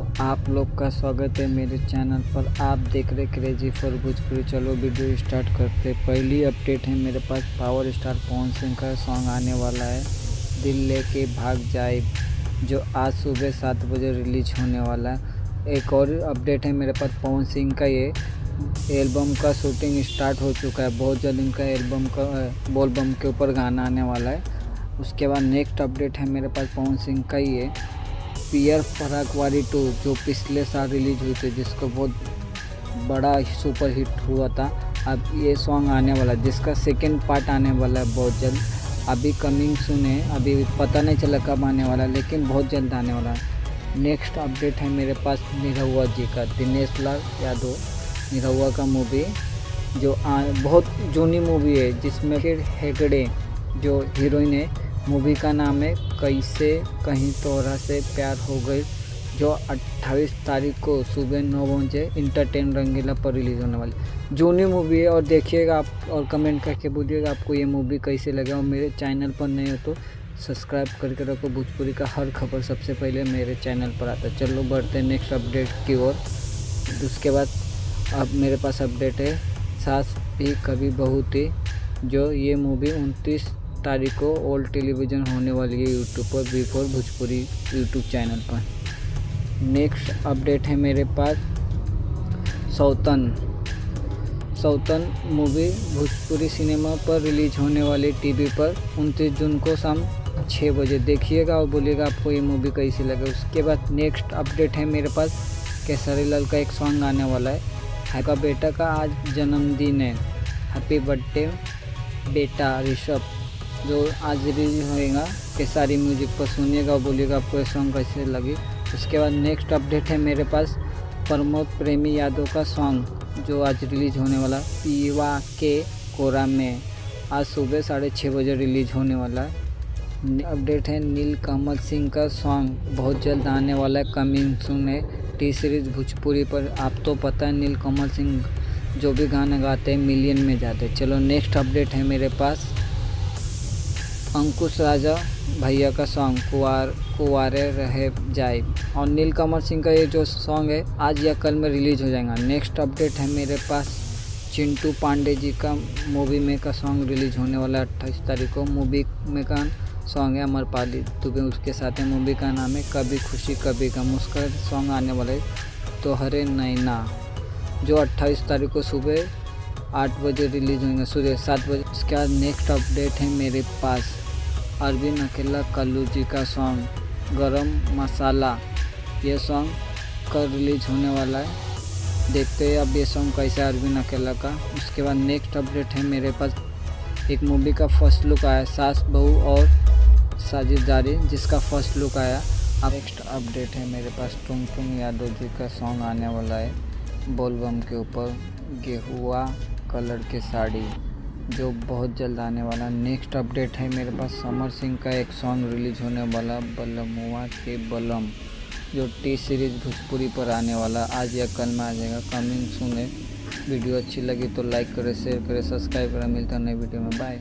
आप लोग का स्वागत है मेरे चैनल पर। आप देख रहे क्रेजी फॉर भोजपुरी। चलो वीडियो स्टार्ट करते। पहली अपडेट है मेरे पास, पावर स्टार पवन सिंह का सॉन्ग आने वाला है, दिल लेके भाग जाए, जो आज सुबह 7 बजे रिलीज होने वाला है। एक और अपडेट है मेरे पास, पवन सिंह का ये एल्बम का शूटिंग स्टार्ट हो चुका है। बहुत जल्द इनका एल्बम का बोल बम के ऊपर गाना आने वाला है। उसके बाद नेक्स्ट अपडेट है मेरे पास, पवन सिंह का ये पियर परागवारी 2 जो पिछले साल रिलीज हुई थी, जिसको बहुत बड़ा सुपर हिट हुआ था। अब ये सॉन्ग आने वाला है, जिसका सेकंड पार्ट आने वाला है बहुत जल्द। अभी कमिंग सुन है, अभी पता नहीं चला कब आने वाला है, लेकिन बहुत जल्द आने वाला है। नेक्स्ट अपडेट है मेरे पास निरहुआ जी का, दिनेश लाल यादव निरहुआ का मूवी, जो बहुत जूनी मूवी है, जिसमें फिर हेगड़े जो हीरोइन है। मूवी का नाम है कैसे कहीं तोरा से प्यार हो गई, जो 28 तारीख को सुबह 9 बजे इंटरटेन रंगीला पर रिलीज़ होने वाली जूनी मूवी है। और देखिएगा आप, और कमेंट करके बोलिएगा आपको ये मूवी कैसे लगा। और मेरे चैनल पर नहीं हो तो सब्सक्राइब करके रखो। भोजपुरी का हर खबर सबसे पहले मेरे चैनल पर आता है। चलो बढ़ते हैं नेक्स्ट अपडेट की ओर। उसके बाद अब मेरे पास अपडेट है सास भी कभी बहू थी, जो ये मूवी 29 तारीख को ऑल टेलीविज़न होने वाली है यूट्यूब पर, V4 भोजपुरी यूट्यूब चैनल पर। नेक्स्ट अपडेट है मेरे पास सौतन मूवी भोजपुरी सिनेमा पर रिलीज होने वाली टीवी पर 29 जून को शाम 6 बजे। देखिएगा और बोलिएगा आपको ये मूवी कैसी लगे। उसके बाद नेक्स्ट अपडेट है मेरे पास, केसरी लाल का एक सॉन्ग आने वाला है। हैका बेटा का आज जन्मदिन है, हैप्पी बर्थडे बेटा ऋषभ, जो आज रिलीज होएगा केसारी म्यूजिक पर। सुनिएगा और बोलिएगा आपको ये सॉन्ग कैसे लगी। उसके बाद नेक्स्ट अपडेट है मेरे पास प्रमोद प्रेमी यादव का सॉन्ग, जो आज रिलीज होने वाला पीवा के कोरा में, आज सुबह 6:30 बजे रिलीज होने वाला है। अपडेट है नीलकमल सिंह का सॉन्ग बहुत जल्द आने वाला है, कमिंग सून है टी सीरीज भोजपुरी पर। आप तो पता है नीलकमल सिंह जो भी गाना गाते हैं मिलियन में जाते हैं। चलो नेक्स्ट अपडेट है मेरे पास अंकुश राजा भैया का सॉन्ग कुवारे रहे जाए, और नीलकमल सिंह का ये जो सॉन्ग है आज या कल में रिलीज हो जाएगा। नेक्स्ट अपडेट है मेरे पास चिंटू पांडे जी का मूवी में का सॉन्ग रिलीज होने वाला है 28 तारीख को। मूवी में का सॉन्ग है अमरपाली दुबे, उसके साथ है। मूवी का नाम है कभी खुशी कभी गम। उसका सॉन्ग आने वाला है तोहरे नैना, जो 28 तारीख को सुबह 8 बजे रिलीज होंगे, सुबह 7 बजे। उसके बाद नेक्स्ट अपडेट है मेरे पास अरविंद अकेला कल्लू जी का सॉन्ग गरम मसाला, ये सॉन्ग कल रिलीज होने वाला है। देखते हैं अब ये सॉन्ग कैसा है अरविंद अकेला का। उसके बाद नेक्स्ट अपडेट है मेरे पास एक मूवी का फर्स्ट लुक आया, सास बहू और साझेदारी, जिसका फर्स्ट लुक आया। अब नेक्स्ट अपडेट है मेरे पास टुनटुन यादव जी का सॉन्ग आने वाला है बोलबम के ऊपर, गेहुआ कलर के साड़ी, जो बहुत जल्द आने वाला। नेक्स्ट अपडेट है मेरे पास समर सिंह का एक सॉन्ग रिलीज होने वाला बलमुआ के बलम, जो टी सीरीज भोजपुरी पर आने वाला, आज या कल में आ जाएगा, कमिंग सुने। वीडियो अच्छी लगी तो लाइक करें, शेयर करें, सब्सक्राइब करें। मिलता है नई वीडियो में, बाय।